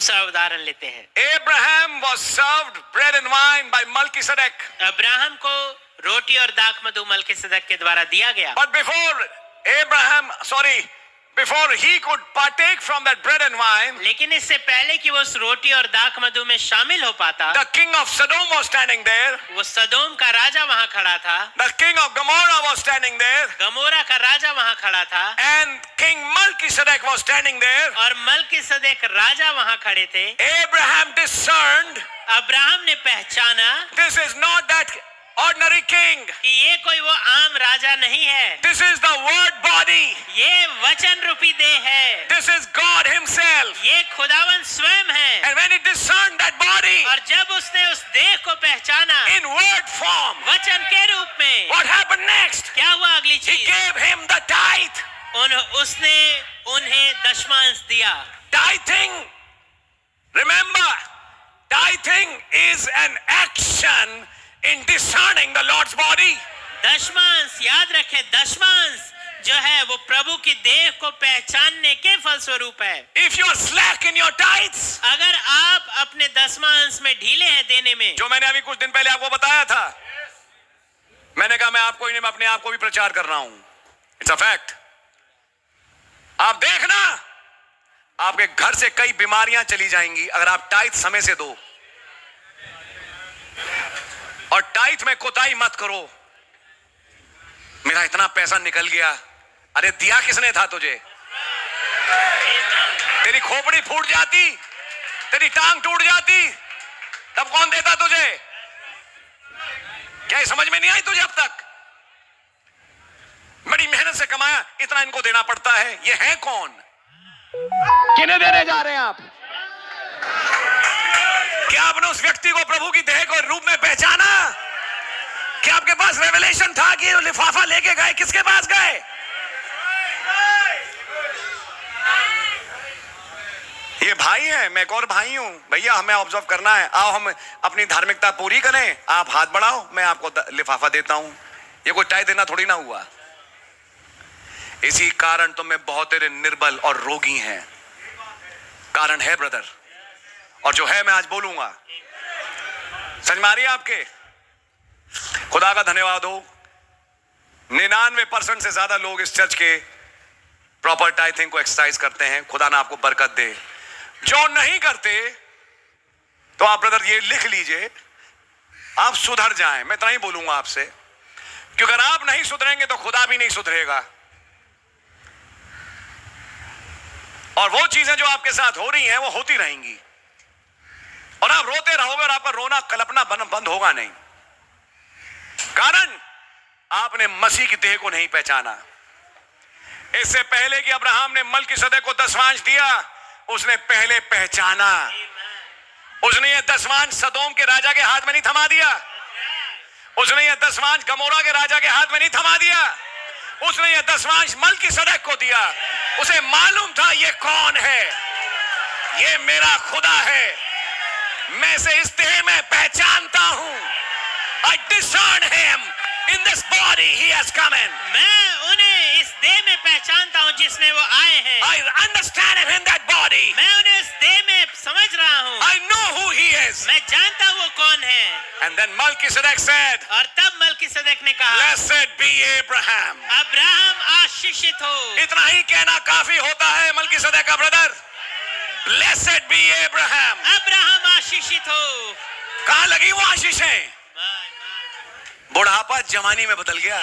दूसरा उदाहरण लेते हैं। Abraham was served bread and wine by Melchizedek. Abraham को रोटी और दाख मधु मलकीसदक के द्वारा दिया गया। But before he could partake from that bread and wine, लेकिन इससे पहले कि वो उस रोटी और दाख मधु में शामिल हो पाता, the king of Sodom was standing there. वो सदोम का राजा वहां खड़ा था। The king of Gomorrah was standing there. Gomorrah का राजा वहां खड़ा था। And King Melchizedek was standing there. और मलकीसदक राजा वहां खड़े थे। Abraham discerned, अब्राहम ने पहचाना, this is not that ordinary king. कि ये कोई वो आम राजा नहीं है। This is the word body. ये वचन रूपी देह है। This is God himself. ये खुदावन स्वयं है। And when he discerned that body और जब उसने उस देह को पहचाना in word form, वचन के रूप में, what happened next? क्या हुआ अगली He चीज? gave him the tithe. उसने उन्हें दशमांश दिया। Tithing, remember, tithing is an action in discerning the Lord's body. दशमांश याद रखें, दशमांश जो है वो प्रभु की देह को पहचानने के फलस्वरूप है। If you are slack in your tithes, अगर आप अपने दशमांश में ढीले हैं देने में, जो मैंने अभी कुछ दिन पहले आपको बताया था, मैंने कहा मैं आपको ही नहीं, मैं अपने आप को भी प्रचार कर रहा हूं। It's a fact. आप देखना, आपके घर से कई बीमारियां चली जाएंगी अगर आप टाइथ समय से दो। और टाइथ में कोताही मत करो। मेरा इतना पैसा निकल गया, अरे दिया किसने था तुझे? तेरी खोपड़ी फूट जाती, तेरी टांग टूट जाती, तब कौन देता तुझे? क्या समझ में नहीं आई तुझे अब तक? बड़ी मेहनत से कमाया, इतना इनको देना पड़ता है। ये है कौन? किन्हें देने जा रहे हैं आप? क्या आपने उस व्यक्ति को प्रभु की देह को रूप में पहचाना? क्या आपके पास रेवलेशन था कि लिफाफा लेके गए? किसके पास गए? ये भाई है, मैं एक और भाई हूं। भैया हमें ऑब्जर्व करना है, आओ हम अपनी धार्मिकता पूरी करें। आप हाथ बढ़ाओ, मैं आपको लिफाफा देता हूं। ये कोई टाई देना थोड़ी ना हुआ। इसी कारण तुम में बहुत तेरे निर्बल और रोगी हैं। कारण है ब्रदर, और जो है मैं आज बोलूंगा। समझ में आ रही है आपके? खुदा का धन्यवाद हो, 99% से ज्यादा लोग इस चर्च के प्रॉपर टाइथिंग को एक्सरसाइज करते हैं। खुदा ना आपको बरकत दे। जो नहीं करते तो आप ब्रदर ये लिख लीजिए, आप सुधर जाएं। मैं इतना ही बोलूंगा आपसे, क्योंकि अगर आप नहीं सुधरेंगे तो खुदा भी नहीं सुधरेगा। और वो चीजें जो आपके साथ हो रही हैं वो होती रहेंगी, और आप रोते रहोगे और आपका रोना कल्पना बंद होगा नहीं। कारण आपने मसीह की देह को नहीं पहचाना। इससे पहले कि अब्राहम ने मलकीसदक को दशमांश दिया, उसने पहले पहचाना। उसने ये दशमांश सदोम के राजा के हाथ में नहीं थमा दिया। उसने ये दशमांश गमोरा के राजा के हाथ में नहीं थमा दिया। उसने ये दशमांश मलकीसदक को दिया। उसे मालूम था ये कौन है, ये मेरा खुदा है। मैं इसे इस देह में पहचानता हूं। I discern him in this body he has come in. मैं उन्हें इस देह में पहचानता हूं जिसमें वो आए हैं। I understand him in that body. मैं उन्हें इस देह में समझ रहा हूं। I know who he is. मैं जानता हूं वो कौन है। And then Melchizedek said, और तब मलकीसदक ने कहा, Blessed be Abraham. अब्राहम आशीषित हो। इतना ही कहना काफी होता है मलकीसदक का brother. Blessed be Abraham. Abraham आशीषित हो। कहां लगी वो आशीषें? बुढ़ापा जवानी में बदल गया।